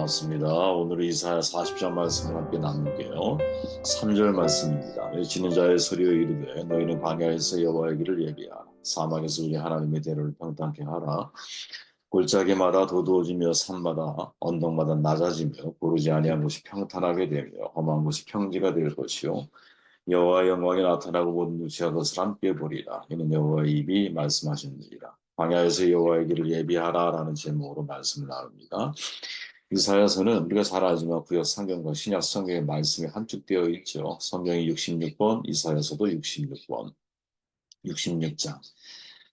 반갑습니다. 오늘 이사야 40장 말씀을 함께 나눌게요. 3절 말씀입니다. 외치는 자의 소리여 이르되 너희는 광야에서 여호와의 길을 예비하라. 사막에서 우리 하나님의 대로를 평탄케 하라. 골짜기마다 도두어지며 산마다 언덕마다 낮아지며 고르지 아니한 곳이 평탄하게 되며 험한 곳이 평지가 될 것이요 여호와의 영광이 나타나고 모든 누치가 그것을 함께 보리라. 이는 여호와의 입이 말씀하셨느니라. 광야에서 여호와의 길을 예비하라라는 제목으로 말씀을 나눕니다. 이사야서는 우리가 잘 알지만 구약 성경과 신약 성경의 말씀이 함축되어 있죠. 성경이 66번, 이사야서도 66번, 66장.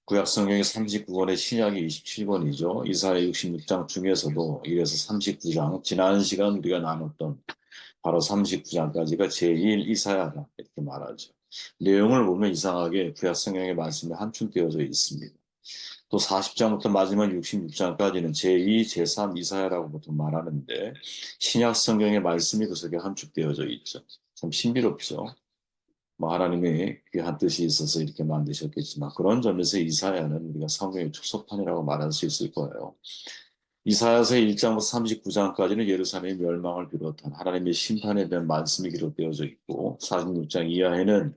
구약 성경이 39권에 신약이 27권이죠. 이사야 66장 중에서도 1에서 39장, 지난 시간 우리가 나눴던 바로 39장까지가 제1 이사야다 이렇게 말하죠. 내용을 보면 이상하게 구약 성경의 말씀이 함축되어져 있습니다. 또 40장부터 마지막 66장까지는 제2, 제3 이사야라고 보통 말하는데 신약 성경의 말씀이 그 속에 함축되어져 있죠. 참 신비롭죠. 뭐 하나님의 귀한 뜻이 있어서 이렇게 만드셨겠지만 그런 점에서 이사야는 우리가 성경의 축소판이라고 말할 수 있을 거예요. 이사야서 1장부터 39장까지는 예루살렘의 멸망을 비롯한 하나님의 심판에 대한 말씀이 기록되어져 있고 46장 이하에는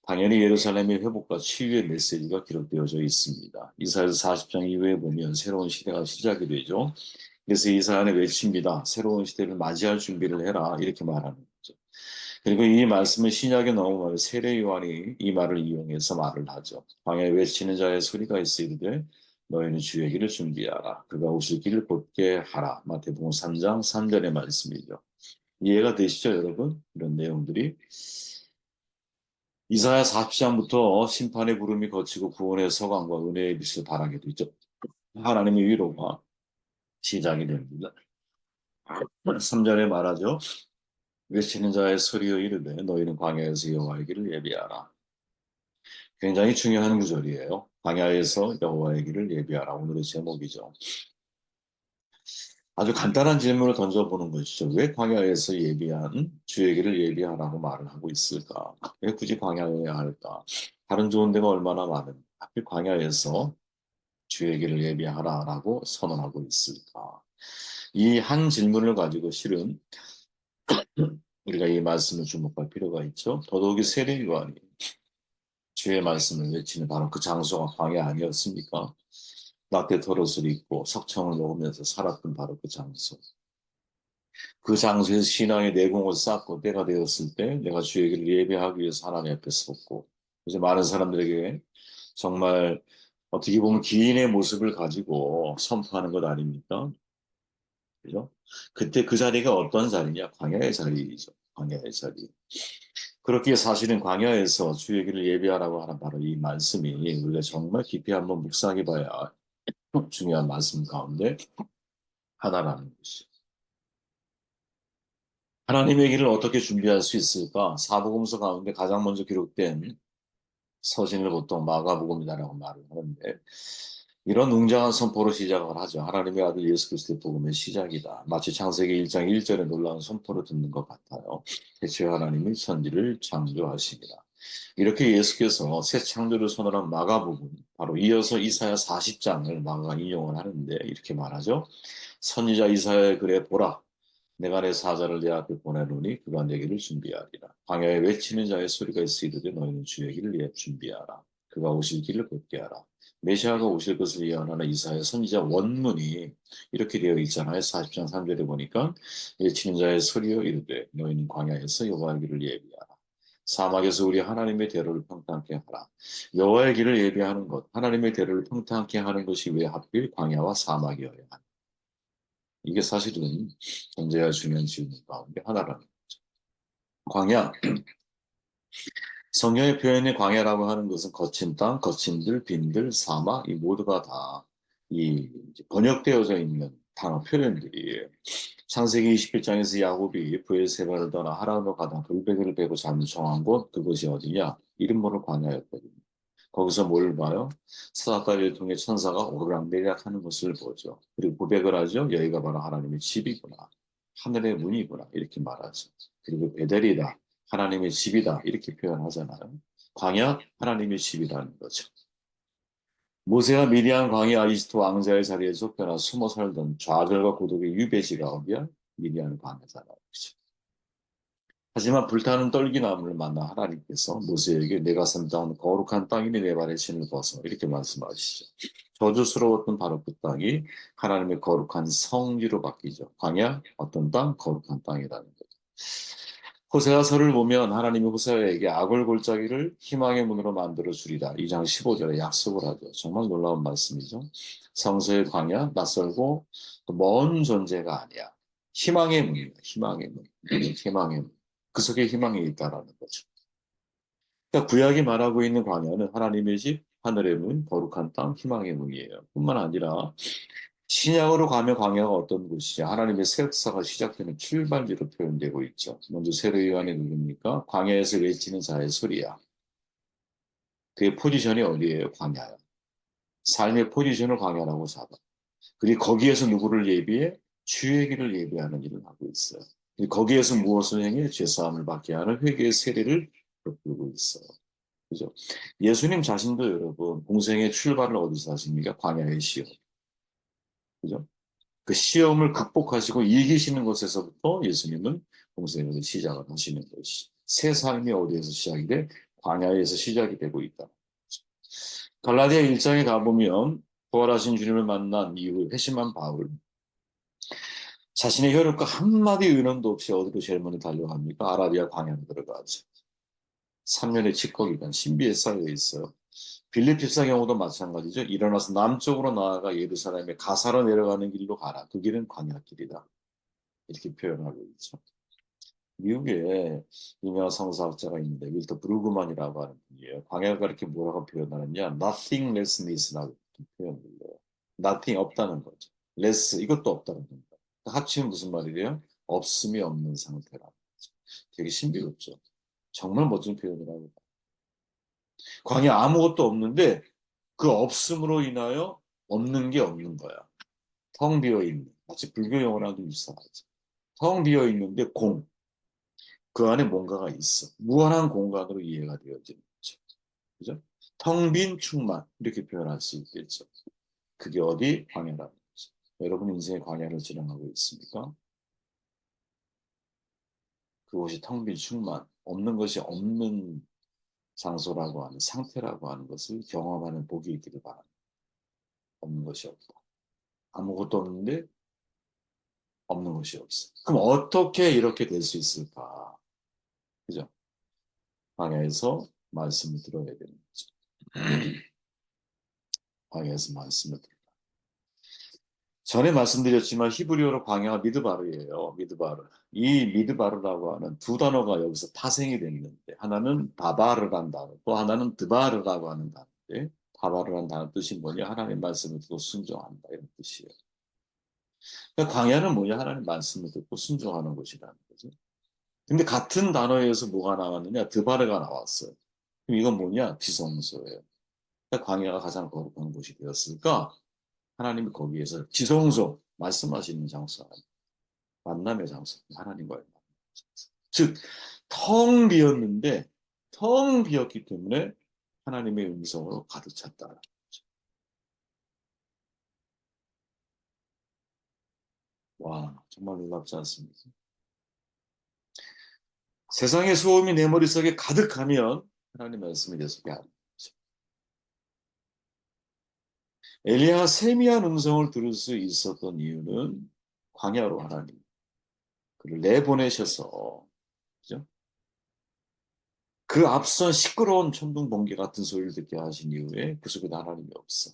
당연히 예루살렘의 회복과 치유의 메시지가 기록되어져 있습니다. 이사야서 40장 이후에 보면 새로운 시대가 시작이 되죠. 그래서 이사야는 외칩니다. 새로운 시대를 맞이할 준비를 해라 이렇게 말하는 거죠. 그리고 이 말씀은 신약에 넘어가면 세례 요한이 이 말을 이용해서 말을 하죠. 광야에 외치는 자의 소리가 있으리되 너희는 주의 길을 준비하라. 그가 오실 길을 곧게 하라. 마태복음 3장 3절의 말씀이죠. 이해가 되시죠, 여러분? 이런 내용들이. 이사야 40장부터 심판의 구름이 거치고 구원의 서광과 은혜의 빛을 발하게 되죠. 하나님의 위로가 시작이 됩니다. 3절에 말하죠. 외치는 자의 소리여 이르되 너희는 광야에서 여호와의 길을 예비하라. 굉장히 중요한 구절이에요. 광야에서 여호와의 길을 예비하라. 오늘의 제목이죠. 아주 간단한 질문을 던져보는 것이죠. 왜 광야에서 예비한 주의 길을 예비하라고 말을 하고 있을까? 왜 굳이 광야여야 할까? 다른 좋은 데가 얼마나 많은데 하필 광야에서 주의 길을 예비하라라고 선언하고 있을까? 이 한 질문을 가지고 실은 우리가 이 말씀을 주목할 필요가 있죠. 더더욱이 세례 요한이 주의 말씀을 외치는 바로 그 장소가 광야 아니었습니까? 낙태 털옷을 입고 석청을 먹으면서 살았던 바로 그 장소. 그 장소에서 신앙의 내공을 쌓고 때가 되었을 때 내가 주의 길을 예배하기 위해서 하나님 앞에 섰고 이제 많은 사람들에게 정말 어떻게 보면 기인의 모습을 가지고 선포하는 것 아닙니까? 그죠? 그때 그 자리가 어떤 자리냐? 광야의 자리이죠. 광야의 자리. 그렇게 사실은 광야에서 주의 길을 예배하라고 하는 바로 이 말씀이 우리가 정말 깊이 한번 묵상해 봐야 중요한 말씀 가운데 하나라는 것이죠. 하나님의 길을 어떻게 준비할 수 있을까? 사복음서 가운데 가장 먼저 기록된 서신을 보통 마가복음이다라고 말을 하는데 이런 웅장한 선포로 시작을 하죠. 하나님의 아들 예수 그리스도의 복음의 시작이다. 마치 창세기 1장 1절에 놀라운 선포를 듣는 것 같아요. 대체 하나님이 천지를 창조하십니다. 이렇게 예수께서 새 창조를 선언한 마가복음, 바로 이어서 이사야 40장을 마가가 인용을 하는데 이렇게 말하죠. 선지자 이사야의 글에 보라. 내가 내 사자를 내 앞에 보내노니 그가 내 길을 준비하리라. 광야에 외치는 자의 소리가 있으리되 너희는 주의 길을 준비하라. 그가 오실 길을 곧게 하라. 메시아가 오실 것을 예언하는 이사야 선지자 원문이 이렇게 되어 있잖아요. 40장 3절에 보니까 외치는 자의 소리여 이르되 너희는 광야에서 여호와의 길을 예비하라. 사막에서 우리 하나님의 대로를 평탄케 하라. 여호와의 길을 예비하는 것, 하나님의 대로를 평탄케 하는 것이 왜 하필 광야와 사막이어야 하나? 이게 사실은 존재할 중요한 질문 가운데 하나라는 광야. 성경의 표현의 광야라고 하는 것은 거친 땅, 거친 들, 빈들, 사막 이 모두가 다 이 번역되어져 있는 단어 표현들이에요. 창세기 21장에서 야곱이 브엘세바를 떠나 하란으로 가다 돌베개를 베고 잠을 청한 곳 그것이 어디냐? 이름 모를 광야였거든요. 거기서 뭘 봐요? 사닥다리를 통해 천사가 오르락내리락 하는 것을 보죠. 그리고 고백을 하죠. 여기가 바로 하나님의 집이구나. 하늘의 문이구나. 이렇게 말하죠. 그리고 베델이다. 하나님의 집이다. 이렇게 표현하잖아요. 광야, 하나님의 집이라는 거죠. 모세와 미디안 광야 아리스토 왕자의 자리에 쫓겨나 숨어 살던 좌절과 고독의 유배지가 어디야? 미디안 광야잖아요. 그죠? 하지만 불타는 떨기나무를 만나 하나님께서 모세에게 내가 산다는 거룩한 땅이니 내 발에 신을 벗어 이렇게 말씀하시죠. 저주스러웠던 바로 그 땅이 하나님의 거룩한 성지로 바뀌죠. 광야 어떤 땅? 거룩한 땅이라는 거죠. 호세아서를 보면 하나님이 호세아에게 악을 골짜기를 희망의 문으로 만들어 주리라. 2장 15절에 약속을 하죠. 정말 놀라운 말씀이죠. 성서의 광야, 낯설고 먼 존재가 아니야. 희망의 문입니다. 희망의 문. 희망의 문. 그 속에 희망이 있다라는 거죠. 그러니까 구약이 말하고 있는 광야는 하나님의 집, 하늘의 문, 거룩한 땅, 희망의 문이에요. 뿐만 아니라 신약으로 가면 광야가 어떤 곳이냐? 하나님의 새 역사가 시작되는 출발지로 표현되고 있죠. 먼저 세례요한이 누굽니까? 광야에서 외치는 자의 소리야. 그의 포지션이 어디예요? 광야야. 삶의 포지션을 광야라고 잡아. 그리고 거기에서 누구를 예비해? 주의 길을 예비하는 일을 하고 있어요. 거기에서 무엇을 행해? 죄사함을 받게 하는 회개의 세례를 베풀고 있어요. 그죠? 예수님 자신도 여러분, 공생의 출발을 어디서 하십니까? 광야의 시험. 그죠? 그 시험을 극복하시고 이기시는 것에서부터 예수님은 공생을 시작을 하시는 것이. 새 삶이 어디에서 시작이 돼? 광야에서 시작이 되고 있다. 갈라디아 1장에 가보면 부활하신 주님을 만난 이후 회심한 바울, 자신의 혈육과 한마디 의논도 없이 어디로 제일 먼저 달려갑니까? 아라비아 광야로 들어가죠. 3년의 직거기간 신비에 쌓여 있어요. 빌립 집사 경우도 마찬가지죠. 일어나서 남쪽으로 나아가 예루살렘의 가사로 내려가는 길로 가라. 그 길은 광야길이다. 이렇게 표현하고 있죠. 미국에 유명한 성서학자가 있는데 윌터 브루그만이라고 하는 분이에요. 광야가 이렇게 뭐라고 표현하느냐? nothinglessness라고 표현을 해요. nothing 없다는 거죠. less 이것도 없다는 겁니다. 합치면 무슨 말이래요? 없음이 없는 상태라는 거죠. 되게 신비롭죠. 정말 멋진 표현이라고. 광야 아무것도 없는데 그 없음으로 인하여 없는 게 없는 거야. 텅 비어 있는. 마치 불교 용어랑도 유사하죠. 텅 비어 있는데 공. 그 안에 뭔가가 있어. 무한한 공간으로 이해가 되어지는 거죠. 그죠? 텅 빈 충만. 이렇게 표현할 수 있겠죠. 그게 어디? 광야라는 거죠. 여러분 인생의 광야를 지나가고 있습니까? 그것이 텅 빈 충만. 없는 것이 없는 장소라고 하는 상태라고 하는 것을 경험하는 복이 있기를 바랍니다. 없는 것이 없다. 아무것도 없는데 없는 것이 없어. 그럼 어떻게 이렇게 될 수 있을까? 그죠? 광야에서 말씀을 들어야 되는 거죠. 광야에서 말씀을 들어야. 전에 말씀드렸지만 히브리어로 광야가 미드바르예요. 미드바르. 이 미드바르라고 하는 두 단어가 여기서 파생이 됐는데 하나는 다바르란 단어, 또 하나는 드바르라고 하는 단어인데 다바르란 단어 뜻이 뭐냐? 하나님 말씀을 듣고 순종한다 이런 뜻이에요. 그러니까 광야는 뭐냐? 하나님 말씀을 듣고 순종하는 곳이라는 거죠. 근데 같은 단어에서 뭐가 나왔느냐? 드바르가 나왔어요. 그럼 이건 뭐냐? 지성소예요. 그러니까 광야가 가장 거룩한 곳이 되었을까? 하나님이 거기에서 지성소 말씀하시는 장소, 만남의 장소, 하나님과의 만남. 즉, 텅 비었는데 텅 비었기 때문에 하나님의 음성으로 가득 찼다. 와, 정말 놀랍지 않습니까? 세상의 소음이 내 머릿속에 가득하면 하나님 말씀이 내 속에 안 들어오죠. 엘리야가 세미한 음성을 들을 수 있었던 이유는 광야로 하나님 그를 내보내셔서 그죠? 그 앞선 시끄러운 천둥 번개 같은 소리를 듣게 하신 이후에 그 속에 하나님이 없어.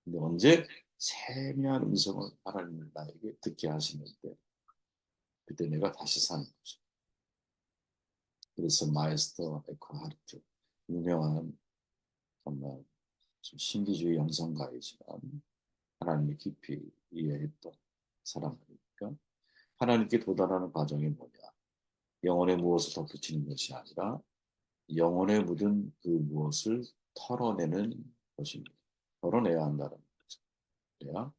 근데 언제 세미한 음성을 하나님을 나에게 듣게 하시는데 그때 내가 다시 사는 거죠. 그래서 마에스터 에크하르트 유명한 정말 좀 신비주의 영성가이지만 하나님을 깊이 이해했던 사람이니까 하나님께 도달하는 과정이 뭐냐? 영혼의 무엇을 덧붙이는 것이 아니라 영혼에 묻은 그 무엇을 털어내는 것입니다. 털어내야 한다는 거죠. 그래야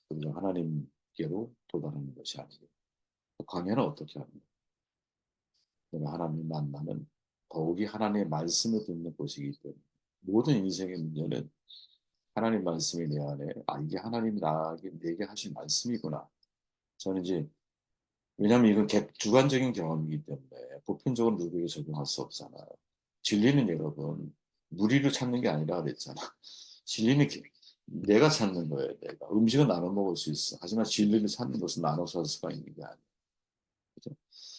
우리가 하나님께로 도달하는 것이 아니고 광야는 어떻게 합니까? 내가 하나님 만나는 더욱이 하나님의 말씀을 듣는 곳이기 때문에 모든 인생의 문제는 하나님 말씀이 내 안에 이게 하나님이 나에게 내게 하신 말씀이구나. 저는 이제 왜냐하면 이건 주관적인 경험이기 때문에 보편적으로 누구에게 적용할 수 없잖아요. 진리는 여러분 무리를 찾는 게 아니라 그랬잖아. 진리는 내가 찾는 거예요. 내가 음식은 나눠 먹을 수 있어. 하지만 진리를 찾는 것은 나눠 살 수가 있는 게 아니에요. 그죠?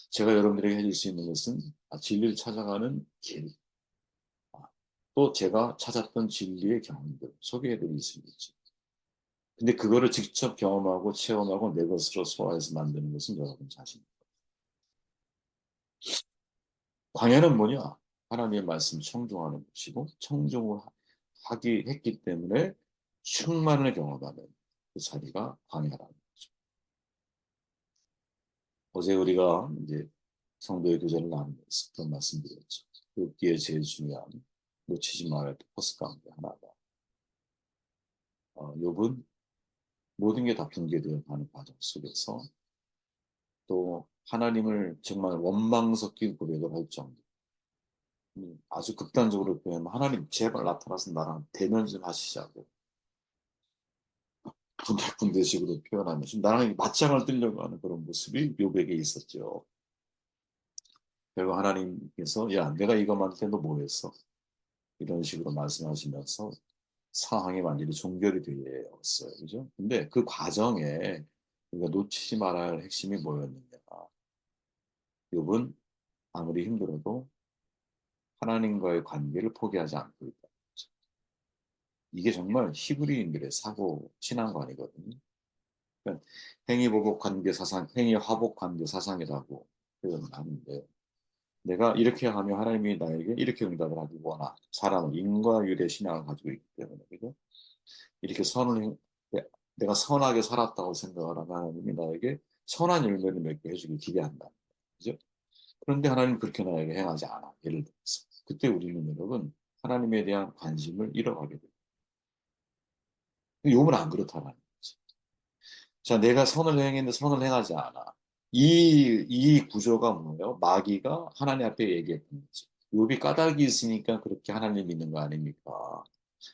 제가 여러분들에게 해줄 수 있는 것은 진리를 찾아가는 길, 또 제가 찾았던 진리의 경험들 소개해드릴 수 있지. 근데 그거를 직접 경험하고 체험하고 내 것으로 소화해서 만드는 것은 여러분 자신. 광야는 뭐냐? 하나님의 말씀 청종하는 것이고 청종을 하기 했기 때문에 충만을 경험하는 그 자리가 광야라는 거죠. 어제 우리가 이제 성도의 교제를 나누면서 그런 말씀드렸죠. 그 뒤에 제일 중요한 놓치지 말아야 할 포커스 가운데 하나가 욥은 모든 게 다 붕괴되어 가는 과정 속에서 또 하나님을 정말 원망 섞인 고백을 할 정도 아주 극단적으로 표현하면 하나님 제발 나타나서 나랑 대면 좀 하시자고 군데군데식으로 표현하면서 나랑 맞짱을 뜨려고 하는 그런 모습이 욥에게 있었죠. 결국 하나님께서 야 내가 이거 만들 때 너 뭐 했어? 이런 식으로 말씀하시면서 상황이 완전히 종결이 되었어요. 그죠? 근데 그 과정에 우리가 놓치지 말아야 할 핵심이 뭐였느냐. 욥은 아무리 힘들어도 하나님과의 관계를 포기하지 않고 있다. 이게 정말 히브리인들의 사고 신앙관이거든요. 그러니까 행위 보복 관계 사상, 행위 화복 관계 사상이라고 표현을 하는데 내가 이렇게 하면 하나님이 나에게 이렇게 응답을 하기 원하. 사람은 인과율의 신앙을 가지고 있기 때문에 그죠? 이렇게 내가 선하게 살았다고 생각을 하면 하나님이 나에게 선한 열매를 맺게 해주길 기대한다. 그죠? 그런데 하나님 그렇게 나에게 행하지 않아. 예를 들어서. 그때 우리는 여러분 하나님에 대한 관심을 잃어가게 돼요. 욥은 안 그렇다는 거지. 자, 내가 선을 행했는데 선을 행하지 않아. 이 구조가 뭐예요? 마귀가 하나님 앞에 얘기했던 거지. 욥이 까닭이 있으니까 그렇게 하나님 믿는 거 아닙니까?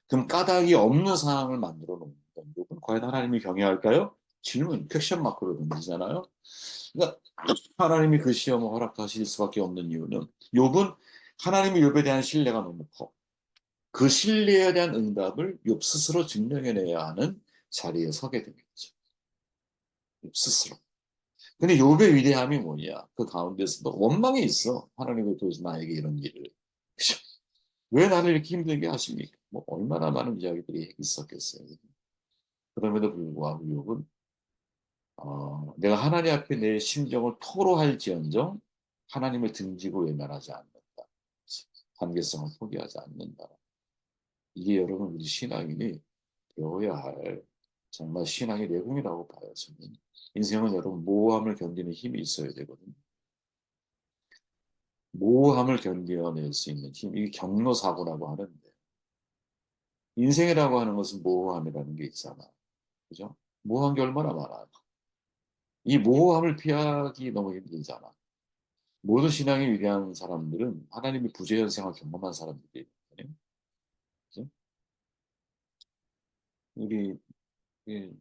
그럼 까닭이 없는 상황을 만들어 놓는 건 욥은 과연 하나님이 경외할까요? 질문, 퀘션 마크로 던지잖아요. 그러니까 하나님이 그 시험을 허락하실 수밖에 없는 이유는 욥은 하나님이 욥에 대한 신뢰가 너무 커. 그 신뢰에 대한 응답을 욥 스스로 증명해내야 하는 자리에 서게 됩니다. 욥 스스로. 근데 욥의 위대함이 뭐냐? 그 가운데서도 원망이 있어. 하나님이 도대체 나에게 이런 일을. 그죠? 왜 나를 이렇게 힘들게 하십니까? 뭐 얼마나 많은 이야기들이 있었겠어요. 그럼에도 불구하고 욥은 내가 하나님 앞에 내 심정을 토로할지언정 하나님을 등지고 외면하지 않는다. 관계성을 포기하지 않는다. 이게 여러분 우리 신앙인이 배워야 할 정말 신앙의 내공이라고 봐요. 저는. 인생은 여러분 모호함을 견디는 힘이 있어야 되거든요. 모호함을 견뎌낼 수 있는 힘, 이게 경로사고라고 하는데 인생이라고 하는 것은 모호함이라는 게 있잖아. 그죠? 모호한 게 얼마나 많아. 이 모호함을 피하기 너무 힘들잖아. 모든 신앙이 위대한 사람들은 하나님의 부재현상을 경험한 사람들이거든요. 그죠? 우리 이-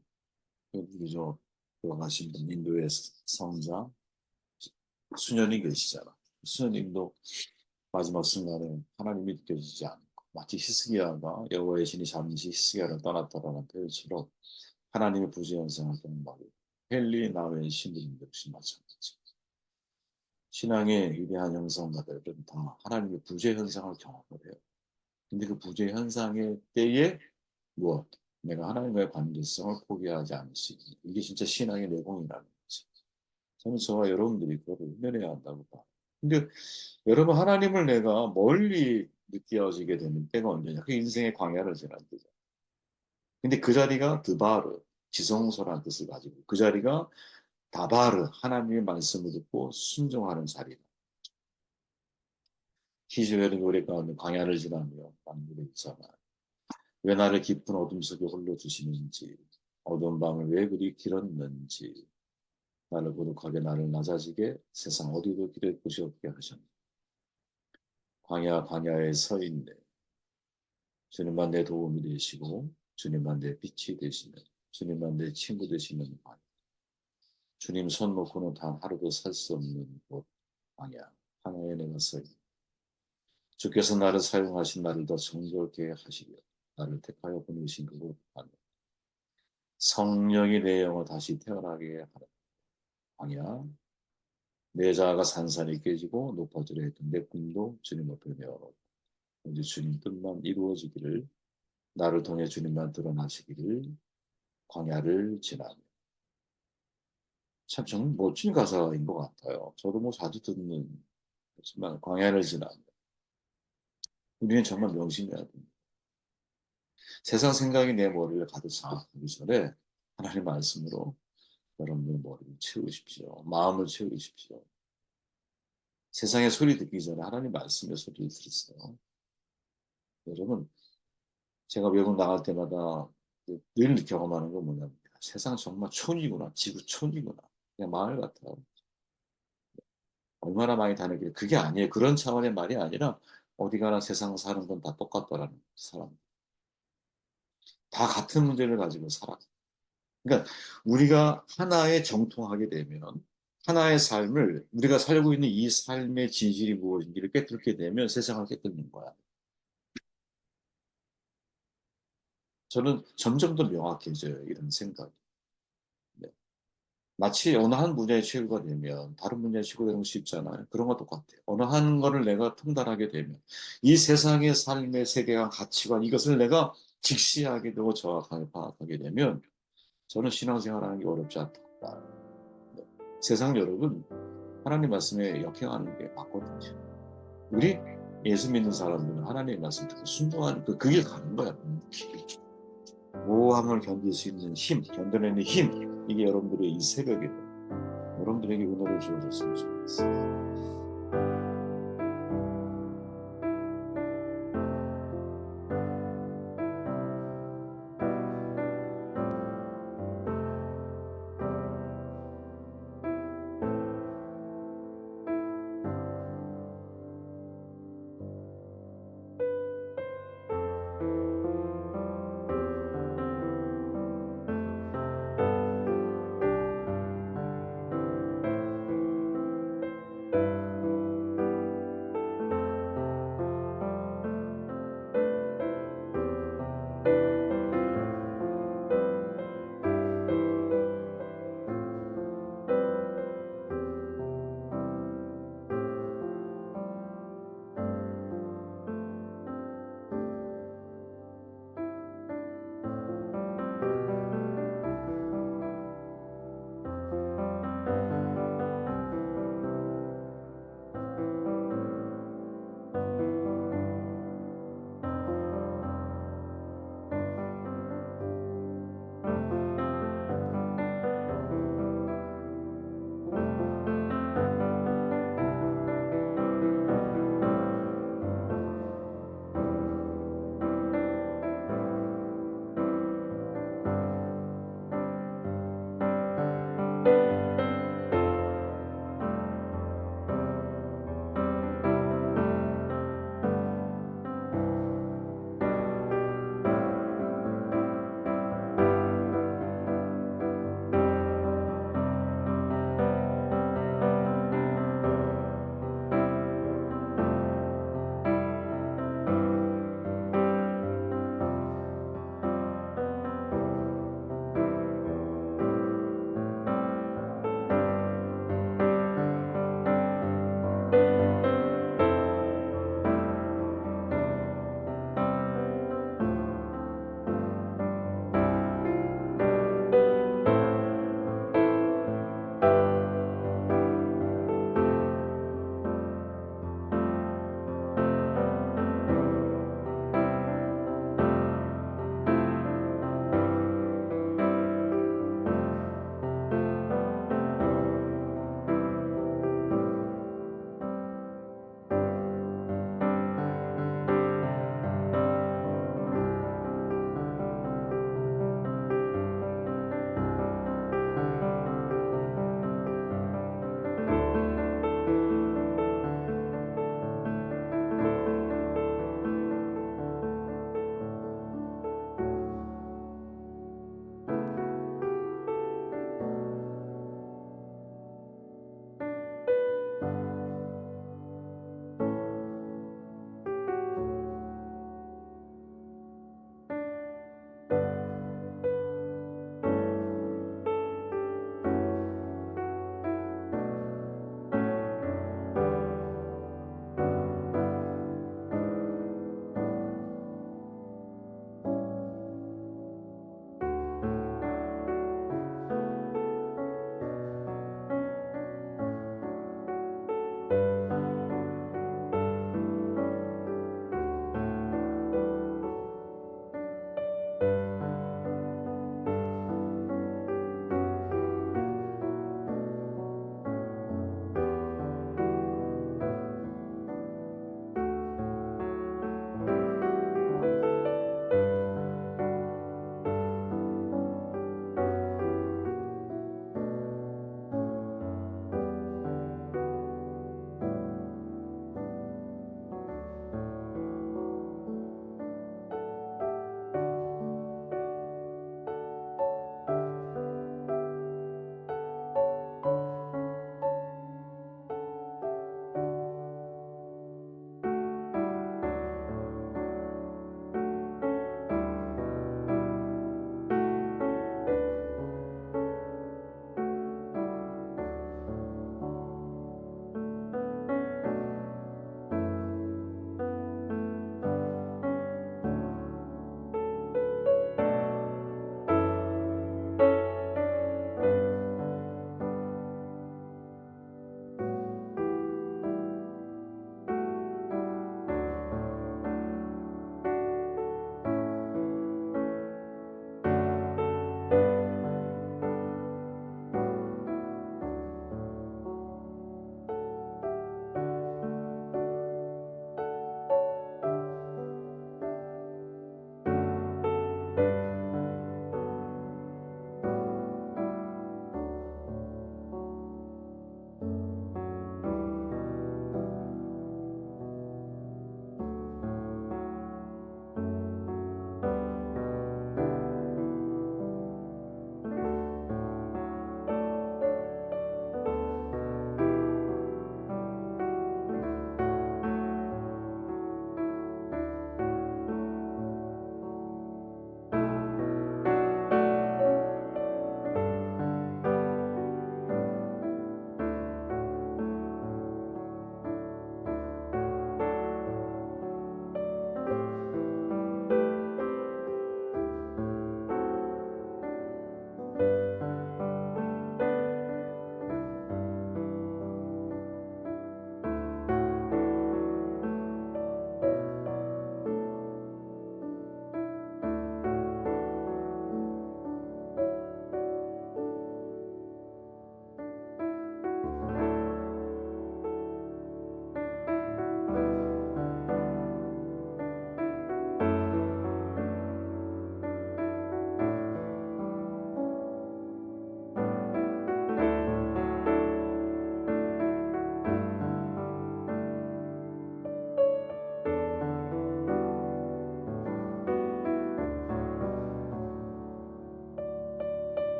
그저 돌아가신 분 인도의 성자 수녀님 계시잖아. 수녀님도 마지막 순간에 하나님이 느껴지지 않고 마치 히스기야가 여호와의 신이 잠시 히스기야를 떠났다라는 표현처럼 하나님의 부재현상을 경험하고 헨리 나웨이 신부님도 역시 마찬가지. 신앙의 위대한 형성가들은 다 하나님의 부재 현상을 경험을 해요. 근데 그 부재 현상의 때에 무엇? 내가 하나님과의 관계성을 포기하지 않을 수 있는 이게 진짜 신앙의 내공이라는 거지. 저는 저와 여러분들이 그거를 훈련해야 한다고 봐요. 근데 여러분 하나님을 내가 멀리 느껴지게 되는 때가 언제냐? 그 인생의 광야를 지난 때죠. 근데 그 자리가 드바르, 지성소라는 뜻을 가지고 그 자리가 다바르, 하나님의 말씀을 듣고 순종하는 자리다. 히즈웰의 노래 가운데 광야를 지나며 라는 노래 있잖아. 왜 나를 깊은 어둠 속에 홀로 두시는지, 어두운 밤을 왜 그리 길었는지, 나를 거룩하게 나를 낮아지게 세상 어디도 길을 곳이 없게 하셨네. 광야에 서 있네. 주님만 내 도움이 되시고 주님만 내 빛이 되시는 주님만 내 친구 되시는 광야. 주님 손 놓고는 단 하루도 살 수 없는 곳 광야 하나에 내가 서 있다. 주께서 나를 사용하신 나를 더 정결케 하시려 나를 택하여 보내신 그곳 광야. 성령이 내 영을 다시 태어나게 하라. 광야. 내 자아가 산산이 깨지고 높아지려 했던 내 꿈도 주님 앞에 내어놓고 이제 주님 뜻만 이루어지기를 나를 통해 주님만 드러나시기를 광야를 지나며. 참 정말 멋진 가사인 것 같아요. 저도 뭐 자주 듣는 그렇지만 광야를 지나며 우리는 정말 명심해야 됩니다. 세상 생각이 내 머리를 가득 장악하기 전에 하나님 말씀으로 여러분의 머리를 채우십시오. 마음을 채우십시오. 세상의 소리 듣기 전에 하나님 말씀의 소리를 들으세요. 여러분, 제가 외국 나갈 때마다 늘 경험하는 건 뭐냐면 세상 정말 촌이구나, 지구 촌이구나. 그냥 마을 같아요. 얼마나 많이 다르게 그게 아니에요. 그런 차원의 말이 아니라 어디 가나 세상 사는 건 다 똑같다라는 사람. 다 같은 문제를 가지고 살아. 그러니까 우리가 하나에 정통하게 되면 하나의 삶을 우리가 살고 있는 이 삶의 진실이 무엇인지를 깨닫게 되면 세상을 깨닫는 거야. 저는 점점 더 명확해져요. 이런 생각이. 네. 마치 어느 한 분야에 최고가 되면 다른 분야에 최고가 되는 거 쉽잖아요. 그런 거 똑같아요. 어느 한 거를 내가 통달하게 되면 이 세상의 삶의 세계관, 가치관 이것을 내가 직시하게 되고 정확하게 파악하게 되면 저는 신앙생활하는 게 어렵지 않다. 네. 세상 여러분 하나님 말씀에 역행하는 게 맞거든요. 우리 예수 믿는 사람들은 하나님의 말씀 듣고 순종하는 그 길 가는 거야. 모함을 견딜 수 있는 힘, 견뎌내는 힘 이게 여러분들의 이 새벽에 여러분들에게 은혜를 주어졌으면 좋겠어요.